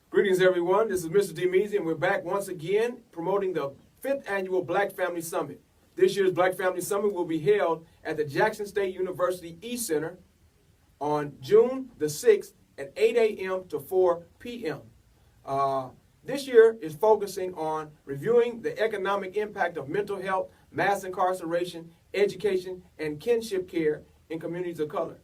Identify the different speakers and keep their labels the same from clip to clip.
Speaker 1: Greetings, everyone. This is Mr. D. Meezy, and we're back once again promoting the 5th Annual Black Family Summit. This year's Black Family Summit will be held at the Jackson State University East Center on June the 6th at 8 a.m. to 4 p.m. This year is focusing on reviewing the economic impact of mental health, mass incarceration, education, and kinship care in communities of color.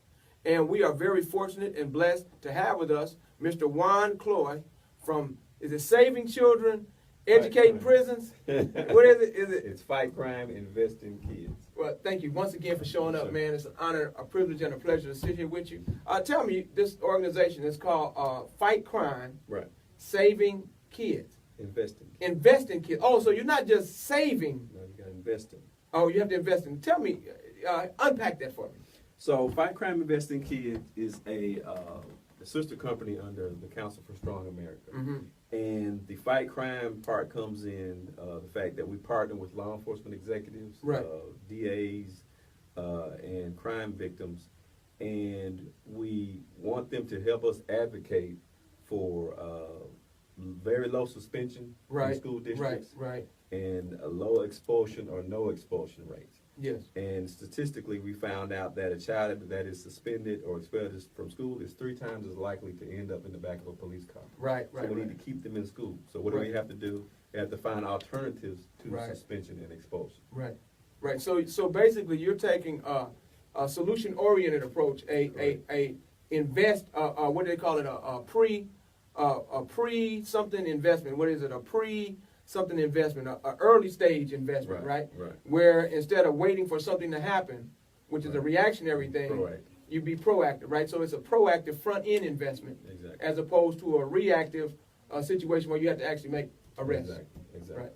Speaker 1: And we are very fortunate and blessed to have with us Mr. Juan Cloy from, is it Saving Children, Educating Prisons? What is it?
Speaker 2: It's Fight Crime, Invest in Kids.
Speaker 1: Well, thank you once again for showing up, man. It's an honor, a privilege, and a pleasure to sit here with you. Tell me, this organization is called Fight Crime,
Speaker 2: Right.
Speaker 1: Saving Kids.
Speaker 2: Investing.
Speaker 1: Invest in kids. Oh, so you're not just saving.
Speaker 2: No, you got to invest in.
Speaker 1: Oh, you have to invest in. Tell me, unpack that for me.
Speaker 2: So Fight Crime, Invest in Kids is a sister company under the Council for Strong America.
Speaker 1: Mm-hmm.
Speaker 2: And the fight crime part comes in the fact that we partner with law enforcement executives,
Speaker 1: right.
Speaker 2: DAs, and crime victims, and we want them to help us advocate for very low suspension
Speaker 1: right.
Speaker 2: in school districts,
Speaker 1: right.
Speaker 2: and a low expulsion or no expulsion rates.
Speaker 1: Yes.
Speaker 2: And statistically, we found out that a child that is suspended or expelled from school is 3 times as likely to end up in the back of a police car.
Speaker 1: Right.
Speaker 2: So we need to keep them in school. So what do we have to do? We have to find alternatives to suspension and expulsion.
Speaker 1: Right. So basically, you're taking a solution-oriented approach, a invest. What do they call it? A pre something investment. What is it? A pre something investment, an early stage investment, right? Where instead of waiting for something to happen, which is a reactionary thing, you be proactive, right? So it's a proactive front end investment, as opposed to a reactive situation where you have to actually make arrests.
Speaker 2: Exactly.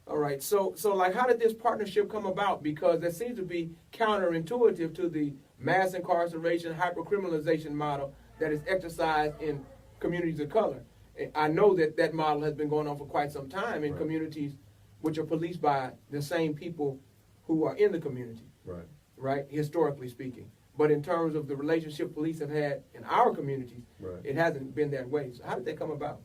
Speaker 1: All right. So like, how did this partnership come about? Because that seems to be counterintuitive to the mass incarceration, hypercriminalization model that is exercised in communities of color. I know that model has been going on for quite some time in communities which are policed by the same people who are in the community, right? Historically speaking. But in terms of the relationship police have had in our communities, it hasn't been that way. So how did that come about?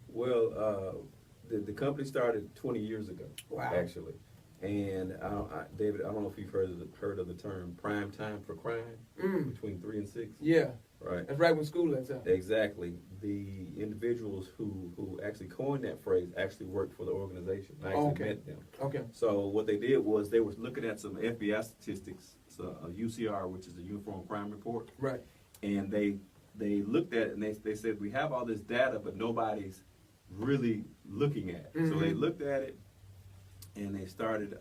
Speaker 2: Well, the company started 20 years ago, actually. And David, I don't know if you've heard of the term prime time for crime, between 3 and 6.
Speaker 1: Yeah.
Speaker 2: Right.
Speaker 1: That's right when school lets out.
Speaker 2: Exactly. The individuals who actually coined that phrase actually worked for the organization. I actually met them. Okay. So what they did was they were looking at some FBI statistics, so a UCR, which is the Uniform Crime Report. Right. And they looked at it and they said, we have all this data, but nobody's really looking at it. So they looked at it and they started,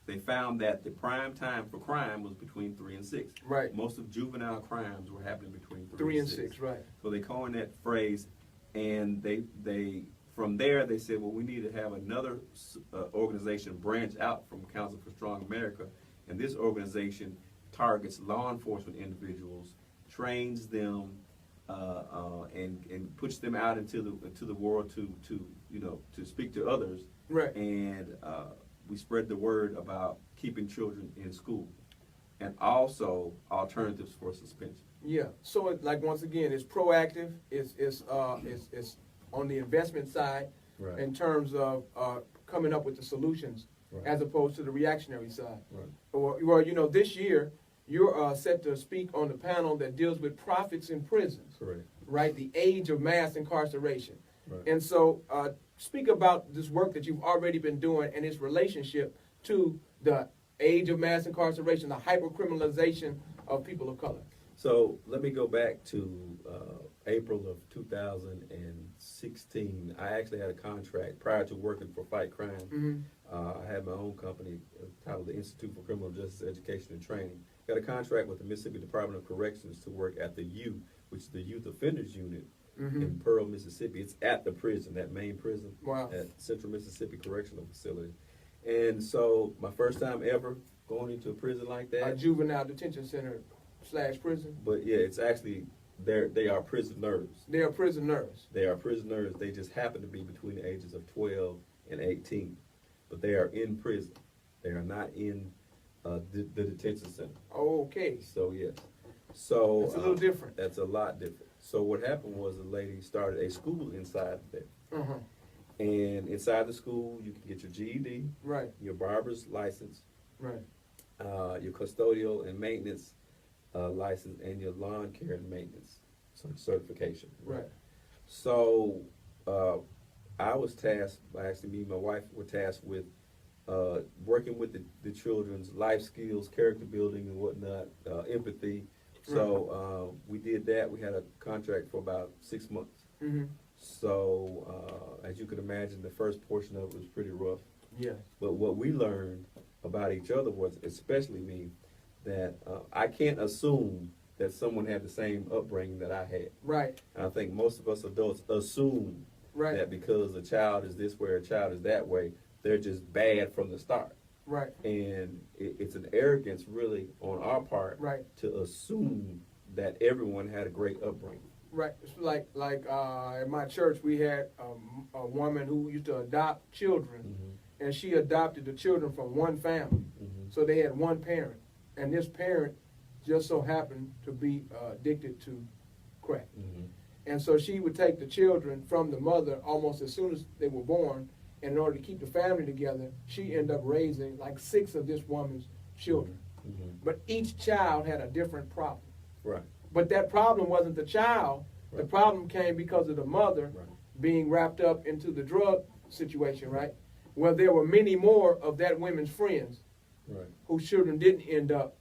Speaker 2: they found that the prime time for crime was between 3 and 6. Right. Most of juvenile crimes were happening between 3 and 6. Right. So they coined that phrase, and they from there they said, well, we need to have another organization branch out from Council for Strong America, and this organization targets law enforcement individuals, trains them, and puts them out into the world to speak to others. Right. And we spread the word about keeping children in school, and also alternatives for suspension. Yeah. So, like, once again, it's proactive. It's on the investment side, in terms of coming up with the solutions, as opposed to the reactionary side. Or this year you're set to speak on the panel that deals with profits in prisons. Correct. Right. The age of mass incarceration. Right. And so, speak about this work that you've already been doing and its relationship to the age of mass incarceration, the hypercriminalization of people of color. So let me go back to April of 2016, I actually had a contract prior to working for Fight Crime.
Speaker 1: Mm-hmm.
Speaker 2: I had my own company titled the Institute for Criminal Justice Education and Training. Got a contract with the Mississippi Department of Corrections to work at the U, which is the Youth Offenders Unit in Pearl, Mississippi. It's at the prison, that main prison, at Central Mississippi Correctional Facility. And so my first time ever going into a prison like that.
Speaker 1: A juvenile detention center / prison.
Speaker 2: But yeah, it's actually, they are prisoners.
Speaker 1: They are prisoners.
Speaker 2: They are prisoners. They just happen to be between the ages of 12 and 18. But they are in prison. They are not in the detention center.
Speaker 1: Okay.
Speaker 2: So yes. So
Speaker 1: it's a little different.
Speaker 2: That's a lot different. So what happened was the lady started a school inside there.
Speaker 1: Uh-huh.
Speaker 2: And inside the school, you can get your GED,
Speaker 1: right,
Speaker 2: your barber's license,
Speaker 1: right,
Speaker 2: your custodial and maintenance license, and your lawn care and maintenance certification.
Speaker 1: Right.
Speaker 2: So I was tasked, actually me and my wife were tasked with working with the children's life skills, character building and whatnot, empathy. So we did that. We had a contract for about 6 months.
Speaker 1: Mm-hmm.
Speaker 2: So as you can imagine, the first portion of it was pretty rough.
Speaker 1: Yeah.
Speaker 2: But what we learned about each other was, especially me, that I can't assume that someone had the same upbringing that I had.
Speaker 1: Right.
Speaker 2: And I think most of us adults assume that because a child is this way or a child is that way, they're just bad from the start.
Speaker 1: Right.
Speaker 2: And it's an arrogance really on our part to assume that everyone had a great upbringing.
Speaker 1: Right. It's like in my church, we had a woman who used to adopt children, and she adopted the children from one family. So they had one parent, and this parent just so happened to be addicted to crack. And so she would take the children from the mother almost as soon as they were born, and in order to keep the family together, she ended up raising like 6 of this woman's children. But each child had a different problem.
Speaker 2: Right.
Speaker 1: But that problem wasn't the child. The problem came because of the mother being wrapped up into the drug situation, right? Well, there were many more of that woman's friends whose children didn't end up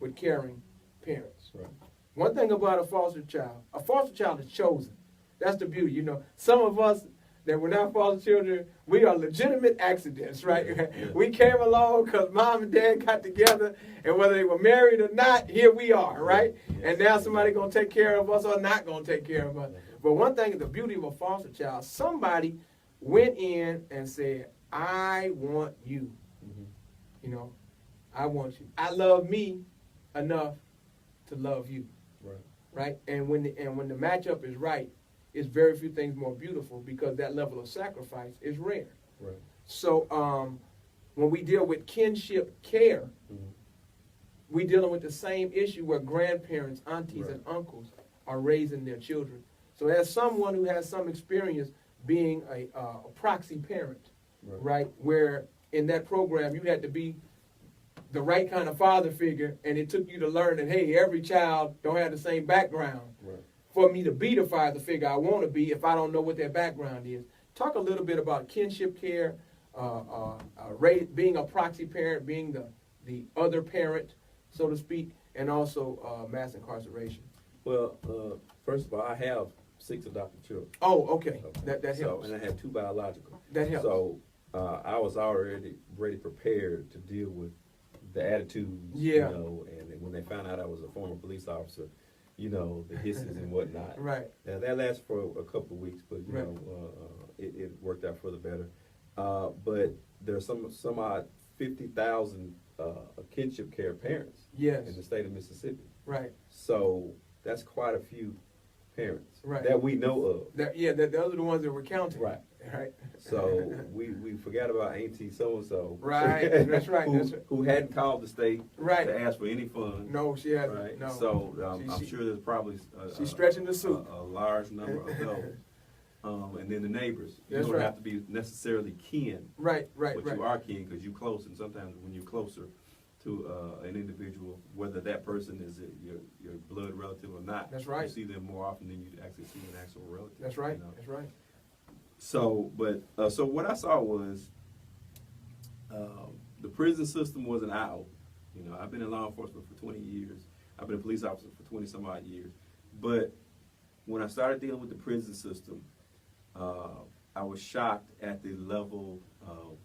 Speaker 1: with caring parents.
Speaker 2: Right.
Speaker 1: One thing about a foster child is chosen. That's the beauty. You know, some of us that were not foster children, we are legitimate accidents, right? Yeah. We came along because mom and dad got together, and whether they were married or not, here we are, right? Yes. And now somebody going to take care of us or not going to take care of us. But one thing, the beauty of a foster child, somebody went in and said, I want you. You know, I want you. I love me enough to love you. Right? And when the matchup is right, it's very few things more beautiful because that level of sacrifice is rare. Right. So when we deal with kinship care, we're dealing with the same issue where grandparents, aunties, and uncles are raising their children. So as someone who has some experience being a proxy parent, right, where in that program you had to be the right kind of father figure, and it took you to learn that, hey, every child don't have the same background. For me to be the father figure I want to be if I don't know what their background is. Talk a little bit about kinship care, being a proxy parent, being the other parent, so to speak, and also mass incarceration.
Speaker 2: Well, first of all, I have 6 adopted children.
Speaker 1: Oh, okay. That helps.
Speaker 2: So, and I have 2 biological.
Speaker 1: That helps.
Speaker 2: So I was already prepared to deal with the attitudes,
Speaker 1: you
Speaker 2: know, and when they found out I was a former police officer, you know, the hisses and whatnot.
Speaker 1: Right.
Speaker 2: Now, that lasted for a couple of weeks, but, you know, it worked out for the better. But there's some odd 50,000 kinship care parents in the state of Mississippi. Right. So that's quite a few parents that we know of.
Speaker 1: Those are the ones that we're counting.
Speaker 2: Right. Right. So we forgot about Auntie so-and-so.
Speaker 1: Right. That's right.
Speaker 2: Who hadn't called the state to ask for any funds.
Speaker 1: No, she hasn't.
Speaker 2: Right.
Speaker 1: No.
Speaker 2: So I'm sure there's probably
Speaker 1: she's stretching the soup.
Speaker 2: A large number of those. And then the neighbors. You don't have to be necessarily kin. But you are kin because you're close, and sometimes when you're closer to an individual, whether that person is your blood relative or not, you see them more often than you actually see an actual relative.
Speaker 1: That's right.
Speaker 2: You know?
Speaker 1: That's right.
Speaker 2: So, so what I saw was the prison system was an eye-opener. You know, I've been in law enforcement for 20 years. I've been a police officer for 20 some odd years. But when I started dealing with the prison system, I was shocked at the level of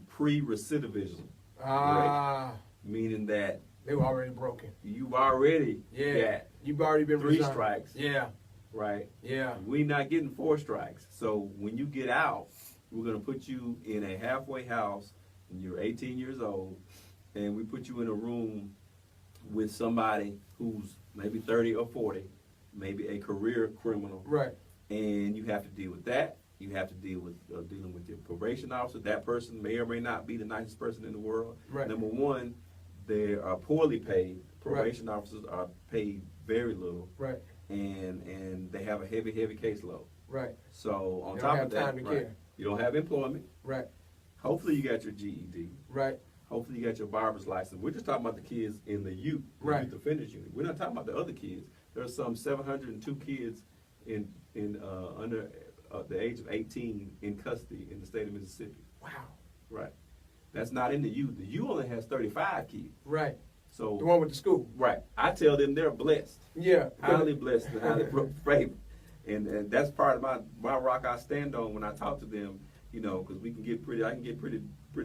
Speaker 2: pre-recidivism rate, meaning that
Speaker 1: they were already broken.
Speaker 2: You've already
Speaker 1: you've already been
Speaker 2: 3
Speaker 1: resigned.
Speaker 2: strikes.
Speaker 1: Yeah.
Speaker 2: Right?
Speaker 1: Yeah.
Speaker 2: We're not getting 4 strikes. So when you get out, we're going to put you in a halfway house when you're 18 years old, and we put you in a room with somebody who's maybe 30 or 40, maybe a career criminal.
Speaker 1: Right.
Speaker 2: And you have to deal with that. You have to deal with dealing with your probation officer. That person may or may not be the nicest person in the world.
Speaker 1: Right.
Speaker 2: Number one, they are poorly paid. Probation officers are paid very little.
Speaker 1: Right.
Speaker 2: And they have a heavy caseload.
Speaker 1: Right.
Speaker 2: So on
Speaker 1: you
Speaker 2: top
Speaker 1: don't
Speaker 2: of
Speaker 1: have
Speaker 2: that,
Speaker 1: time to
Speaker 2: right,
Speaker 1: care.
Speaker 2: you don't have employment.
Speaker 1: Right.
Speaker 2: Hopefully you got your GED.
Speaker 1: Right.
Speaker 2: Hopefully you got your barber's license. We're just talking about the kids in the youth,
Speaker 1: right.
Speaker 2: youth offenders unit. We're not talking about the other kids. There are some 702 kids in under the age of 18 in custody in the state of Mississippi.
Speaker 1: Wow.
Speaker 2: Right. That's not in the U. The U only has 35 kids.
Speaker 1: Right.
Speaker 2: So
Speaker 1: the one with the school.
Speaker 2: Right. I tell them they're blessed.
Speaker 1: Yeah.
Speaker 2: Highly blessed and highly favored. And that's part of my rock I stand on when I talk to them, you know, because I can get pretty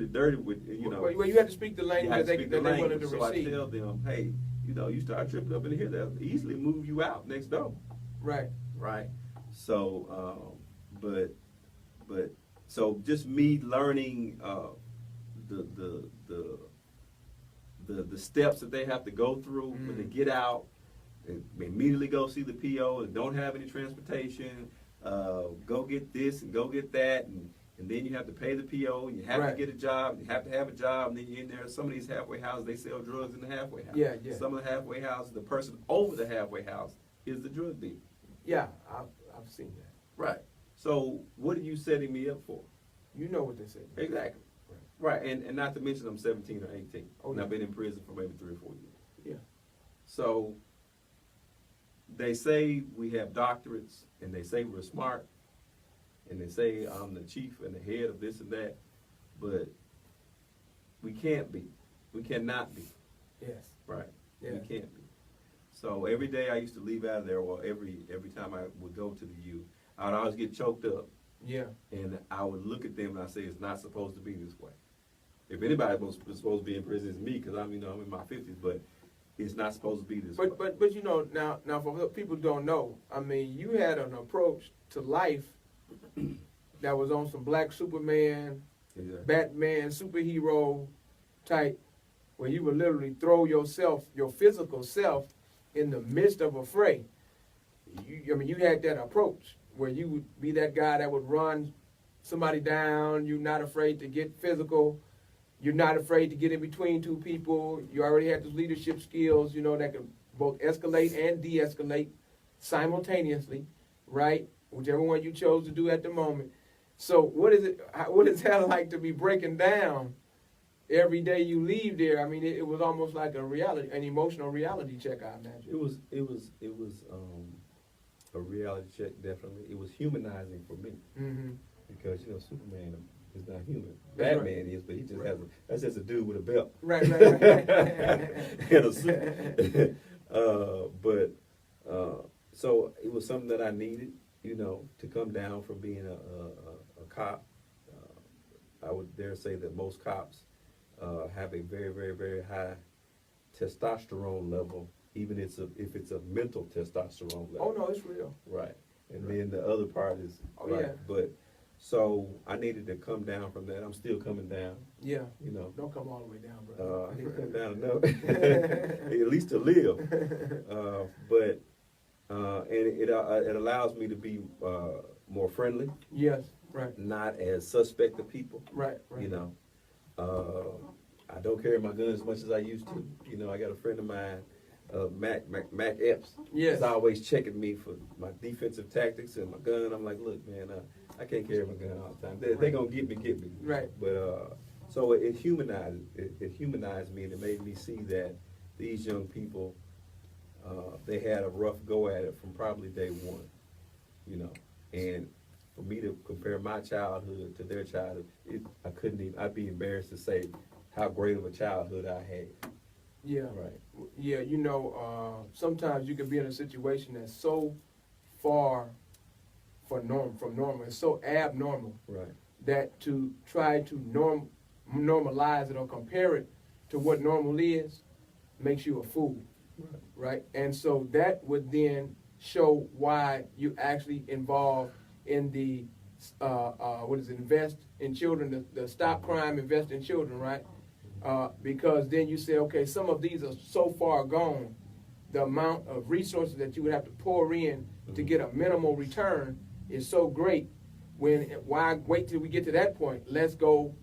Speaker 2: dirty with, you know.
Speaker 1: Well, you have to speak the language that they wanted to
Speaker 2: receive. So I tell them, hey, you know, you start tripping up in here, they'll easily move you out next door.
Speaker 1: Right.
Speaker 2: Right. So, so just me learning the steps that they have to go through when they get out, and immediately go see the PO and don't have any transportation, go get this and go get that, and then you have to pay the PO, and you have to get a job, and you have to have a job, and then you're in there. Some of these halfway houses, they sell drugs in the halfway house.
Speaker 1: Yeah, yeah.
Speaker 2: Some of the halfway houses, the person over the halfway house is the drug dealer.
Speaker 1: Yeah, I've seen that.
Speaker 2: Right. So what are you setting me up for?
Speaker 1: You know what they say.
Speaker 2: Exactly. Right. And not to mention I'm 17 or 18.
Speaker 1: Oh,
Speaker 2: and I've been in prison for maybe 3 or 4 years.
Speaker 1: Yeah.
Speaker 2: So they say we have doctorates, and they say we're smart, and they say I'm the chief and the head of this and that, but we can't be. We cannot be.
Speaker 1: Yes.
Speaker 2: Right.
Speaker 1: Yeah.
Speaker 2: We can't be. So every day I used to leave out of there, or every time I would go to the U, I would always get choked up.
Speaker 1: Yeah.
Speaker 2: And I would look at them and I say, it's not supposed to be this way. If anybody was supposed to be in prison, it's me, because I'm in my 50s, but it's not supposed to be this way.
Speaker 1: But you know, now for people who don't know, I mean, you had an approach to life that was on some black Superman, Batman, superhero type, where you would literally throw yourself, your physical self, in the midst of a fray. You had that approach where you would be that guy that would run somebody down. You're not afraid to get physical. You're not afraid to get in between two people. You already had those leadership skills, you know, that can both escalate and de-escalate simultaneously, right? Whichever one you chose to do at the moment. So what is that like to be breaking down every day you leave there? I mean, it was almost like an emotional reality check, I imagine.
Speaker 2: It was a reality check, definitely. It was humanizing for me.
Speaker 1: Mm-hmm.
Speaker 2: Because, you know, Superman is not human. Batman is, but he just that's just a dude with a belt.
Speaker 1: Right.
Speaker 2: And a suit. So it was something that I needed, you know, to come down from being a cop. I would dare say that most cops have a very, very, very high testosterone level, even if it's a mental testosterone level.
Speaker 1: Oh, no, it's real.
Speaker 2: Right. And then the other part is,
Speaker 1: yeah.
Speaker 2: But so I needed to come down from that. I'm still coming down. Yeah. You know.
Speaker 1: Don't come all the way down, bro.
Speaker 2: I need to come down enough, at least to live. And it allows me to be more friendly.
Speaker 1: Yes. Right.
Speaker 2: Not as suspect of people.
Speaker 1: Right.
Speaker 2: You know. I don't carry my gun as much as I used to. You know, I got a friend of mine, Mac Epps.
Speaker 1: Yes.
Speaker 2: He's always checking me for my defensive tactics and my gun. I'm like, look, man, I can't carry my gun all the time. They're gonna get me.
Speaker 1: Right.
Speaker 2: But so it humanized me, and it made me see that these young people, they had a rough go at it from probably day one. You know, and for me to compare my childhood to their childhood, I'd be embarrassed to say how great of a childhood I had.
Speaker 1: Yeah.
Speaker 2: Right.
Speaker 1: Yeah, sometimes you can be in a situation that's so far from normal. It's so abnormal.
Speaker 2: Right.
Speaker 1: That to try to normalize it or compare it to what normal is makes you a fool. Right? And so that would then show why you actually involved in the invest in children, the stop crime, invest in children, right? Because then you say, okay, some of these are so far gone, the amount of resources that you would have to pour in to get a minimal return is so great. Why wait till we get to that point? Let's go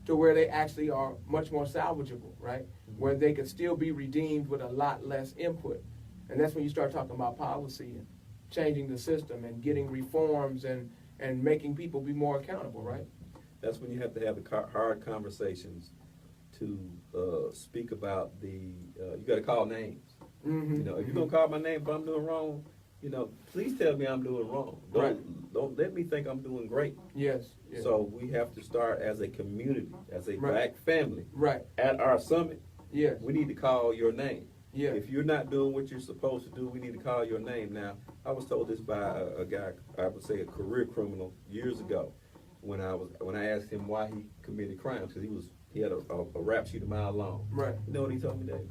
Speaker 1: to where they actually are much more salvageable, right? Where they can still be redeemed with a lot less input. And that's when you start talking about policy and changing the system and getting reforms and making people be more accountable, right?
Speaker 2: That's when you have to have the hard conversations to speak about you got to call names.
Speaker 1: Mm-hmm.
Speaker 2: If you're going to call my name if I'm doing wrong, please tell me I'm doing wrong. Don't let me think I'm doing great.
Speaker 1: Yes.
Speaker 2: So we have to start as a community, as a black family.
Speaker 1: Right.
Speaker 2: At our summit,
Speaker 1: yes,
Speaker 2: we need to call your name.
Speaker 1: Yeah.
Speaker 2: If you're not doing what you're supposed to do, we need to call your name. Now, I was told this by a guy, I would say a career criminal, years ago, when I asked him why he committed crimes, because he had a rap sheet a mile long.
Speaker 1: Right.
Speaker 2: You know what he told me, Dave?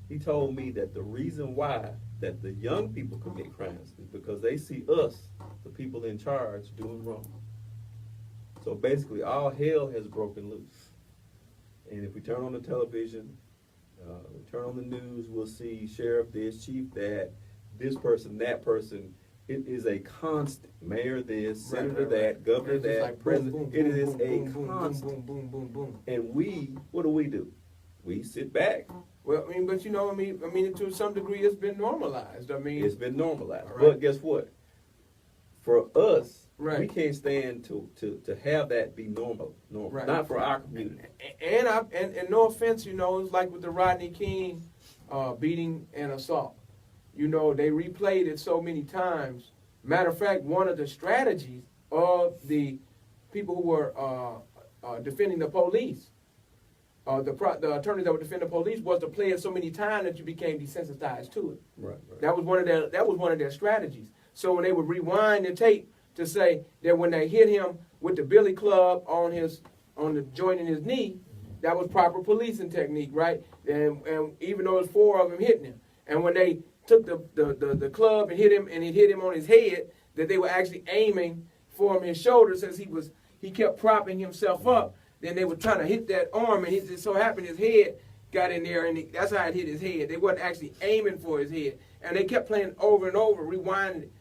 Speaker 2: He told me that the reason why that the young people commit crimes is because they see us, the people in charge, doing wrong. So basically, all hell has broken loose. And if we turn on the television, we turn on the news, we'll see sheriff this, chief that, this person, that person. It is a constant. Mayor this, senator that, governor that,
Speaker 1: like
Speaker 2: president. It is a
Speaker 1: Boom,
Speaker 2: constant.
Speaker 1: boom, boom, boom.
Speaker 2: And what do? We sit back.
Speaker 1: Well, but to some degree, it's been normalized.
Speaker 2: It's been normalized.
Speaker 1: Right.
Speaker 2: But guess what? For us,
Speaker 1: right,
Speaker 2: we can't stand to have that be normal.
Speaker 1: Right.
Speaker 2: Not for our community.
Speaker 1: And no offense, it's like with the Rodney King beating and assault. They replayed it so many times. Matter of fact, one of the strategies of the people who were defending the police, the attorneys that were defending the police, was to play it so many times that you became desensitized to it.
Speaker 2: Right.
Speaker 1: That was one of their strategies. So when they would rewind the tape to say that when they hit him with the billy club on the joint in his knee, that was proper policing technique, right? And even though it was 4 of them hitting him, and when they took the club and hit him, and it hit him on his head, that they were actually aiming for him his shoulders as he kept propping himself up. Then they were trying to hit that arm, and it just so happened his head got in there, and that's how it hit his head. They wasn't actually aiming for his head, and they kept playing over and over, rewinding it.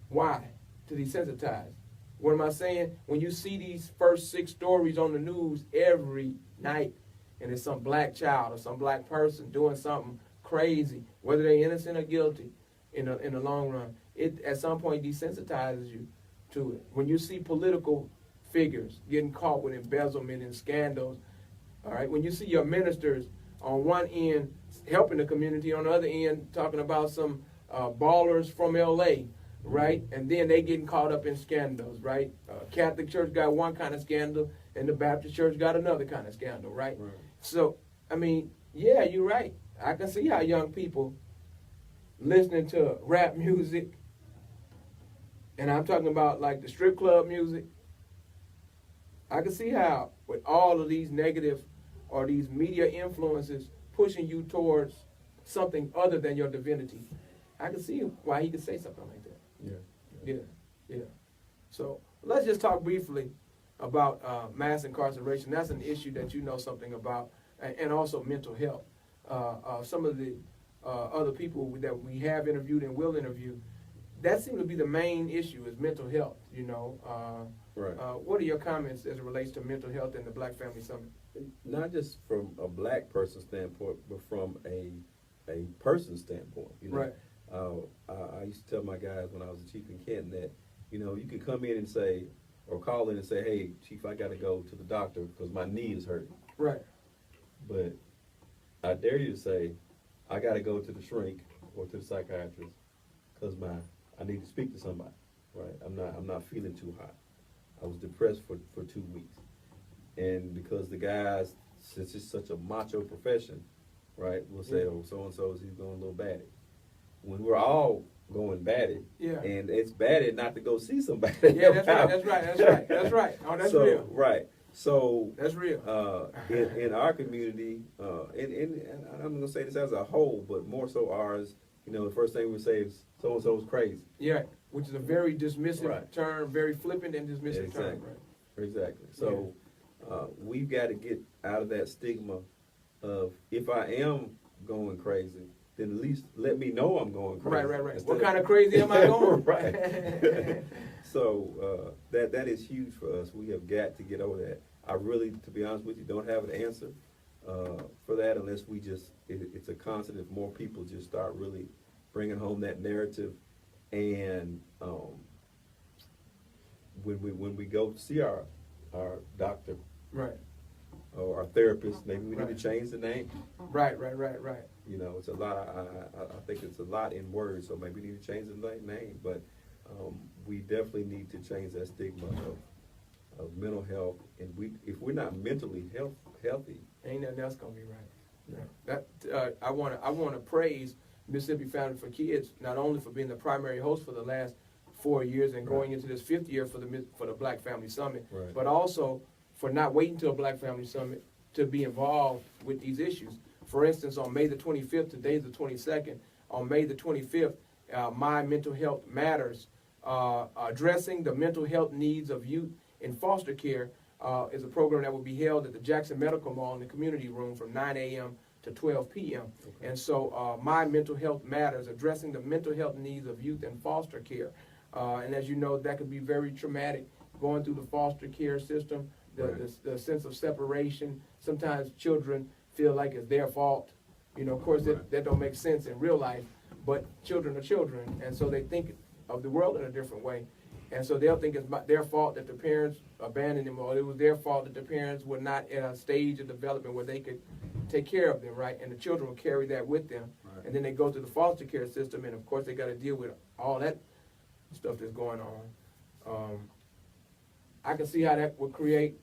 Speaker 1: Why? To desensitize. What am I saying? When you see these first 6 stories on the news every night, and it's some black child or some black person doing something crazy, whether they're innocent or guilty, in the long run, it at some point desensitizes you to it. When you see political figures getting caught with embezzlement and scandals, all right, when you see your ministers on one end helping the community, on the other end talking about some ballers from L.A., right, and then they getting caught up in scandals, right? Catholic Church got one kind of scandal, and the Baptist Church got another kind of scandal, right? So, yeah, you're right. I can see how young people listening to rap music, and I'm talking about like the strip club music, I can see how with all of these negative or these media influences pushing you towards something other than your divinity, I can see why he could say something like that. Yeah. So let's just talk briefly about mass incarceration. That's an issue that you know something about, and also mental health. Some of the other people that we have interviewed and will interview, that seems to be the main issue is mental health.
Speaker 2: Right.
Speaker 1: What are your comments as it relates to mental health and the Black Family Summit?
Speaker 2: Not just from a black person standpoint, but from a person standpoint.
Speaker 1: Right.
Speaker 2: I used to tell my guys when I was a chief in Canton that, you can come in and say, or call in and say, hey, chief, I got to go to the doctor because my knee is hurting.
Speaker 1: Right.
Speaker 2: But I dare you to say, I got to go to the shrink or to the psychiatrist because I need to speak to somebody. Right. I'm not feeling too hot. I was depressed for 2 weeks. And because the guys, since it's such a macho profession, right? We'll say, oh, so-and-so, he's going a little batty. When we're all going batty, and it's batty not to go see somebody.
Speaker 1: Yeah, that's right. Oh, that's real.
Speaker 2: Right. So
Speaker 1: that's real.
Speaker 2: In our community, and I'm gonna say this as a whole, but more so ours. The first thing we say is so and so is crazy.
Speaker 1: Yeah, which is a very dismissive term, very flippant and dismissive term. Right.
Speaker 2: Exactly. So we've got to get out of that stigma of if I am going crazy, then at least let me know I'm going crazy.
Speaker 1: Right. What kind of crazy am I going?
Speaker 2: Right. So that is huge for us. We have got to get over that. I really, to be honest with you, don't have an answer for that unless we just, it's a constant. If more people just start really bringing home that narrative, and when we go to see our doctor,
Speaker 1: right,
Speaker 2: or our therapist, maybe we need to change the name.
Speaker 1: Right.
Speaker 2: It's a lot. I think it's a lot in words, so maybe we need to change the name. But we definitely need to change that stigma of mental health. And if we're not mentally healthy,
Speaker 1: ain't nothing else gonna be right. No. I wanna praise Mississippi Foundation for Kids not only for being the primary host for the last 4 years and going into this 5th year for the Black Family Summit, but also for not waiting till a Black Family Summit to be involved with these issues. For instance, on May the 25th, today's the 22nd, on May the 25th, My Mental Health Matters, addressing the mental health needs of youth in foster care is a program that will be held at the Jackson Medical Mall in the community room from 9 a.m. to 12 p.m. Okay. And so My Mental Health Matters, addressing the mental health needs of youth in foster care. And as you know, that could be very traumatic, going through the foster care system, the sense of separation. Sometimes children feel like it's their fault. Of course, that don't make sense in real life, but children are children, and so they think of the world in a different way. And so they'll think it's their fault that the parents abandoned them, or it was their fault that the parents were not at a stage of development where they could take care of them, right? And the children will carry that with them. Right. And then they go to the foster care system, and of course they got to deal with all that stuff that's going on. I can see how that would create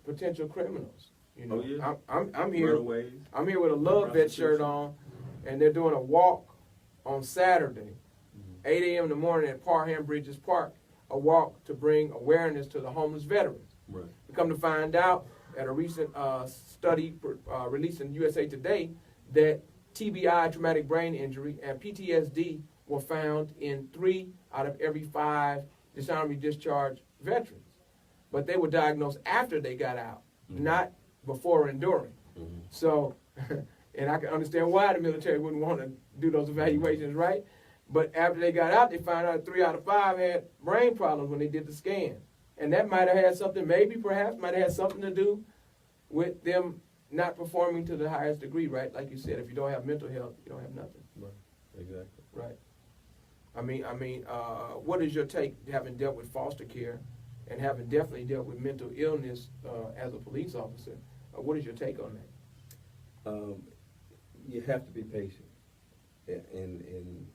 Speaker 1: potential criminals. I'm here. I'm here with a Love Vet shirt on, and they're doing a walk on Saturday, 8 a.m. in the morning at Parham Bridges Park. A walk to bring awareness to the homeless veterans. Right. We come to find out at a recent study released in USA Today that TBI, traumatic brain injury, and PTSD were found in 3 out of every 5 dishonorably discharged veterans. But they were diagnosed after they got out, not before and during. So, and I can understand why the military wouldn't want to do those evaluations, right? But after they got out, they found out 3 out of 5 had brain problems when they did the scan. And that might have had something, might have had something to do with them not performing to the highest degree, right? Like you said, if you don't have mental health, you don't have nothing.
Speaker 2: Right, exactly.
Speaker 1: Right. I mean, what is your take, having dealt with foster care and having definitely dealt with mental illness as a police officer? What is your take on that?
Speaker 2: You have to be patient. And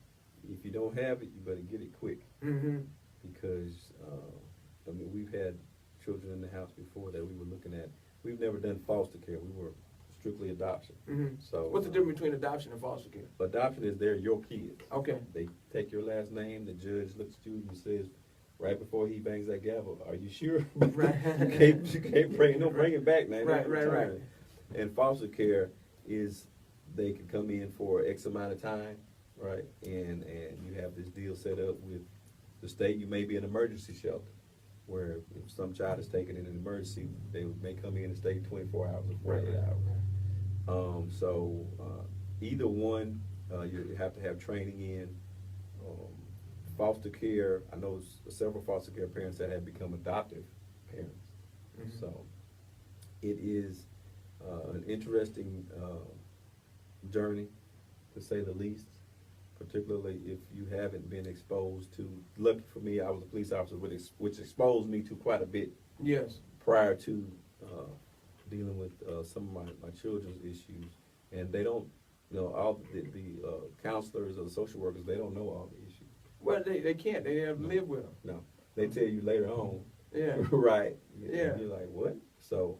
Speaker 2: if you don't have it, you better get it quick. Because, we've had children in the house before that we were looking at. We've never done foster care. We were strictly adoption. So
Speaker 1: what's the difference between adoption and foster care?
Speaker 2: Adoption is they're your kids.
Speaker 1: Okay.
Speaker 2: They take your last name. The judge looks at you and says, right before he bangs that gavel, are you sure?
Speaker 1: Right.
Speaker 2: you can't bring it back, man.
Speaker 1: Right.
Speaker 2: And foster care is they can come in for X amount of time, right? And you have this deal set up with the state. You may be an emergency shelter, where if some child is taken in an emergency, they may come in and stay 24 hours or 48 hours. So either one, you have to have training in. Foster care, I know several foster care parents that have become adoptive parents. So it is an interesting journey, to say the least, particularly if you haven't been exposed to. Lucky for me, I was a police officer, which exposed me to quite a bit.
Speaker 1: Yes.
Speaker 2: Prior to dealing with some of my children's issues, and they don't, all the counselors or the social workers, they don't know all the issues.
Speaker 1: Well, they can't. They never live with them.
Speaker 2: No, they tell you later on.
Speaker 1: Yeah.
Speaker 2: Right.
Speaker 1: Yeah.
Speaker 2: And you're like, what? So,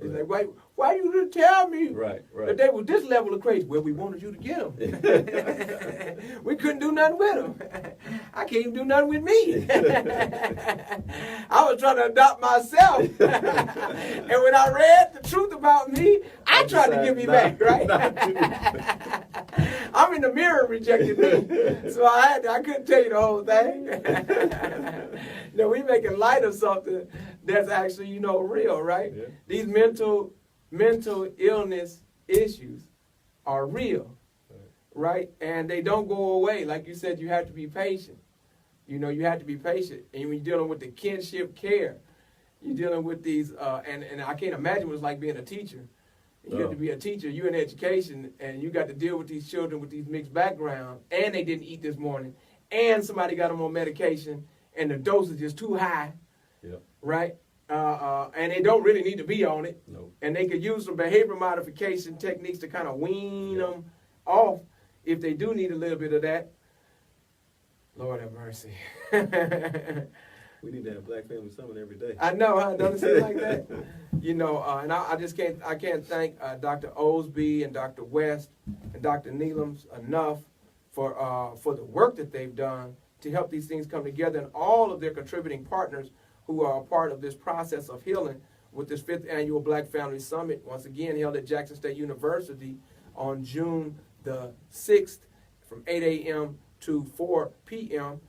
Speaker 1: He's like, why you didn't tell me
Speaker 2: right.
Speaker 1: that they were this level of crazy? Well, we wanted you to get them. We couldn't do nothing with them. I can't even do nothing with me. I was trying to adopt myself. And when I read the truth about me, I tried to give me back, right? I'm in the mirror rejecting me. So I couldn't tell you the whole thing. We making light of something that's actually, real, right? Yeah. These mental illness issues are real, right? And they don't go away. Like you said, you have to be patient. You have to be patient. And when you're dealing with the kinship care, you're dealing with these, and I can't imagine what it's like being a teacher. You have to be a teacher. You're in education, and you got to deal with these children with these mixed backgrounds, and they didn't eat this morning, and somebody got them on medication, and the dosage is too high, right? And they don't really need to be on it. No. And they could use some behavior modification techniques to kind of wean them off if they do need a little bit of that. Lord have mercy.
Speaker 2: We need to have Black Family Summit every day.
Speaker 1: I know, huh? Don't it seem like that? And I can't thank Dr. Osby and Dr. West and Dr. Neelums enough for the work that they've done to help these things come together, and all of their contributing partners who are a part of this process of healing with this 5th annual Black Family Summit, once again held at Jackson State University on June the 6th from 8 a.m. to 4 p.m.,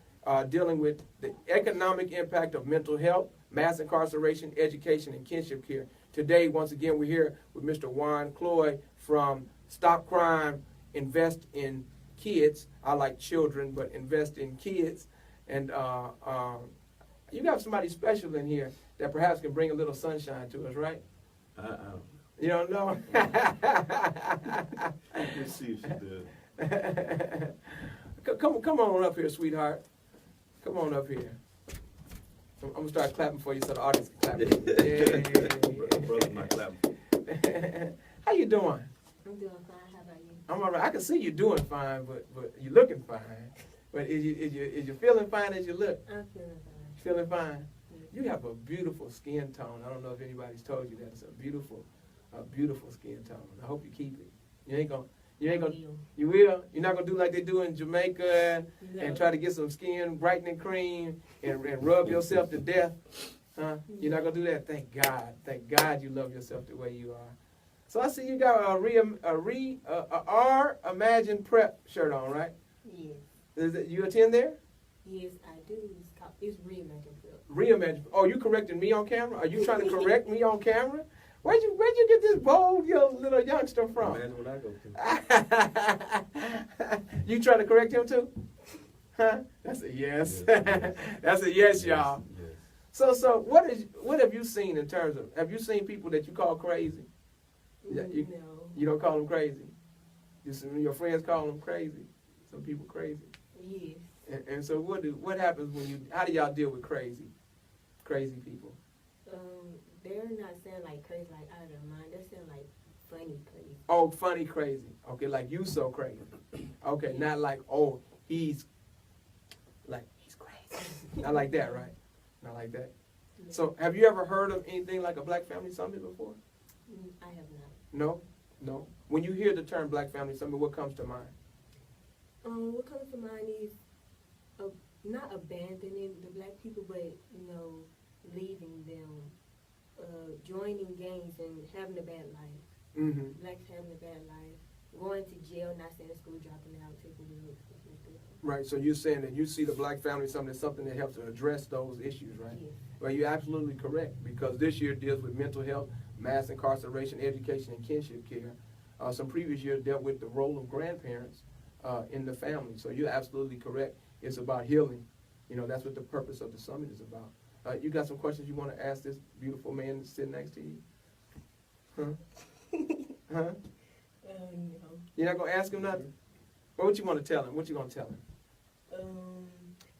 Speaker 1: dealing with the economic impact of mental health, mass incarceration, education, and kinship care. Today, once again, we're here with Mr. Juan Cloy from Stop Crime, Invest in Kids. I like children, but invest in kids. And you got somebody special in here that perhaps can bring a little sunshine to us, right? You don't know?
Speaker 2: Let's see if she does.
Speaker 1: Come on up here, sweetheart. Come on up here. I'm going to start clapping for you so the audience can clap. Yeah.
Speaker 2: Brother's not clapping.
Speaker 1: How you doing?
Speaker 3: I'm doing fine. How about you?
Speaker 1: I'm all right. I can see you doing fine, but you're looking fine. But is you feeling fine as you look?
Speaker 3: I'm feeling fine.
Speaker 1: Feeling fine? You have a beautiful skin tone. I don't know if anybody's told you that. It's a beautiful skin tone. I hope you keep it. You will? You're not gonna do like they do in Jamaica and try to get some skin brightening cream and rub yourself to death? Huh? You're not gonna do that? Thank God. Thank God you love yourself the way you are. So I see you got a R Imagine Prep shirt on, right?
Speaker 3: Yes.
Speaker 1: You attend there?
Speaker 3: Yes, I do. It's Reimagine Prep.
Speaker 1: Reimagine. Oh, you correcting me on camera? Are you trying to correct me on camera? Where'd you get this bold little youngster from?
Speaker 2: Imagine what I go to.
Speaker 1: You trying to correct him too? Huh? That's a yes. Yes. That's a yes, y'all. Yes. So what have you seen in terms of, have you seen people that you call crazy?
Speaker 3: No.
Speaker 1: You don't call them crazy? Your friends call them crazy? Some people crazy?
Speaker 3: Yes.
Speaker 1: And so what happens how do y'all deal with crazy people?
Speaker 3: They're not saying like crazy, like out of their mind. They're saying like funny crazy.
Speaker 1: Oh, funny crazy. Okay, like you so crazy. Okay, not like, oh, he's crazy. Not like that, right? Not like that. Yeah. So have you ever heard of anything like a Black Family Summit before?
Speaker 3: I have not.
Speaker 1: No? When you hear the term Black Family Summit, what comes to mind?
Speaker 3: What comes to mind is not abandoning the Black people, but, leaving them. Joining gangs and having a bad life. Mm-hmm. Blacks having a bad life. Going to jail, not staying in school, dropping out, taking drugs, stuff like that.
Speaker 1: Right, so you're saying that you see the Black Family Summit as something that helps to address those issues, right?
Speaker 3: Yes.
Speaker 1: Well, you're absolutely correct, because this year deals with mental health, mass incarceration, education, and kinship care. Some previous years dealt with the role of grandparents in the family. So you're absolutely correct. It's about healing. That's what the purpose of the summit is about. You got some questions you want to ask this beautiful man that's sitting next to you? Huh?
Speaker 3: No.
Speaker 1: You're not going to ask him nothing? Well, what you want to tell him? What you going to tell him?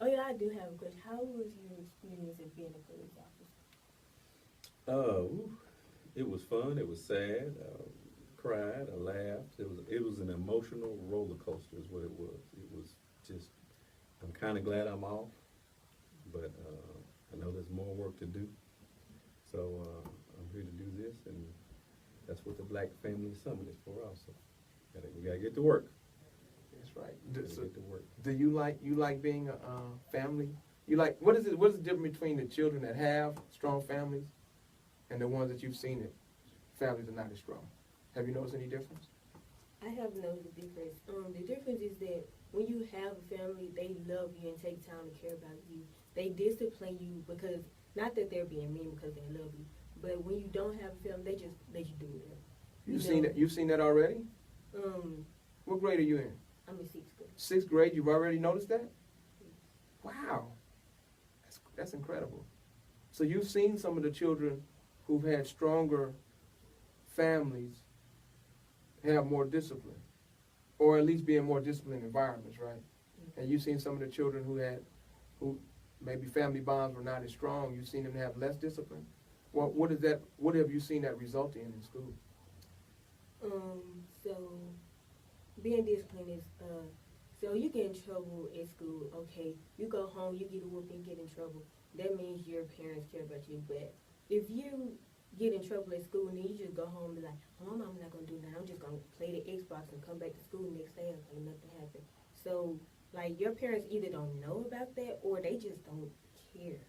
Speaker 3: Oh, yeah, I do have a question. How was your experience of being a police officer?
Speaker 2: It was fun. It was sad. Cried. I laughed. It was an emotional roller coaster is what it was. It was just, I'm kind of glad I'm off, but I know there's more work to do. So I'm here to do this, and that's what the Black Family Summit is for also. We gotta get to work.
Speaker 1: That's right.
Speaker 2: Get to work.
Speaker 1: Do you like being a family? You like, what is the difference between the children that have strong families and the ones that you've seen that families are not as strong? Have you noticed any difference?
Speaker 3: I have noticed the difference. The difference is that when you have a family, they love you and take time to care about you. They discipline you because, not that they're being mean because they love you, but when you don't have a family, they just let you do whatever.
Speaker 1: You've seen that already? What grade are you in?
Speaker 3: I'm in 6th grade.
Speaker 1: 6th grade, you've already noticed that? Wow. That's incredible. So you've seen some of the children who've had stronger families have more discipline, or at least be in more disciplined environments, right? Mm-hmm. And you've seen some of the children who maybe family bonds were not as strong, you've seen them have less discipline. Well, what have you seen that result in school?
Speaker 3: So being disciplined is, so you get in trouble at school, okay, you go home, you get a whooping, get in trouble. That means your parents care about you. But if you get in trouble at school and then you just go home and be like, oh, my mom's not going to do nothing, I'm just going to play the Xbox and come back to school next day like nothing happened. So, like, your parents either don't know about that or they just don't care.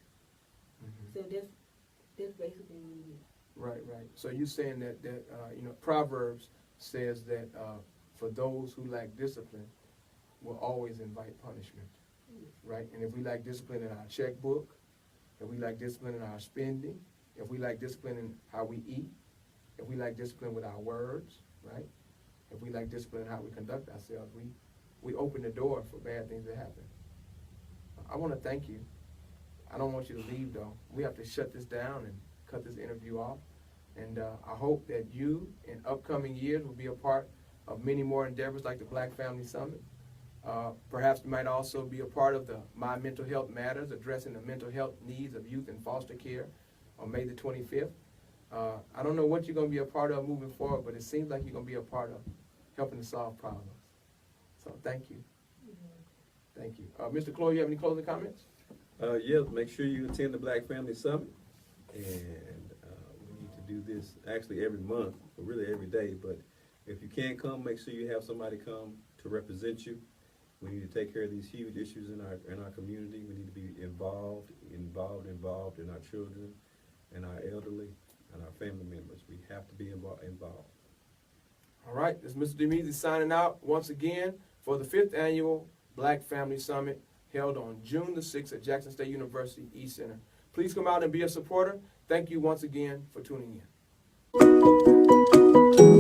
Speaker 3: Mm-hmm. So that's basically what it is.
Speaker 1: Right. So you're saying that Proverbs says that for those who lack discipline will always invite punishment, right? And if we lack discipline in our checkbook, if we lack discipline in our spending, if we lack discipline in how we eat, if we lack discipline with our words, right? If we lack discipline in how we conduct ourselves, we open the door for bad things to happen. I want to thank you. I don't want you to leave, though. We have to shut this down and cut this interview off. And I hope that you, in upcoming years, will be a part of many more endeavors like the Black Family Summit. Perhaps you might also be a part of the My Mental Health Matters, addressing the mental health needs of youth in foster care on May the 25th. I don't know what you're going to be a part of moving forward, but it seems like you're going to be a part of helping to solve problems. So thank you. Mm-hmm. Thank you. Mr. Cloy, you have any closing comments?
Speaker 2: Yes, make sure you attend the Black Family Summit. And we need to do this actually every month, or really every day. But if you can't come, make sure you have somebody come to represent you. We need to take care of these huge issues in our community. We need to be involved in our children and our elderly and our family members. We have to be involved.
Speaker 1: All right, this is Mr. Meezy signing out once again for the 5th Annual Black Family Summit held on June the 6th at Jackson State University East Center. Please come out and be a supporter. Thank you once again for tuning in.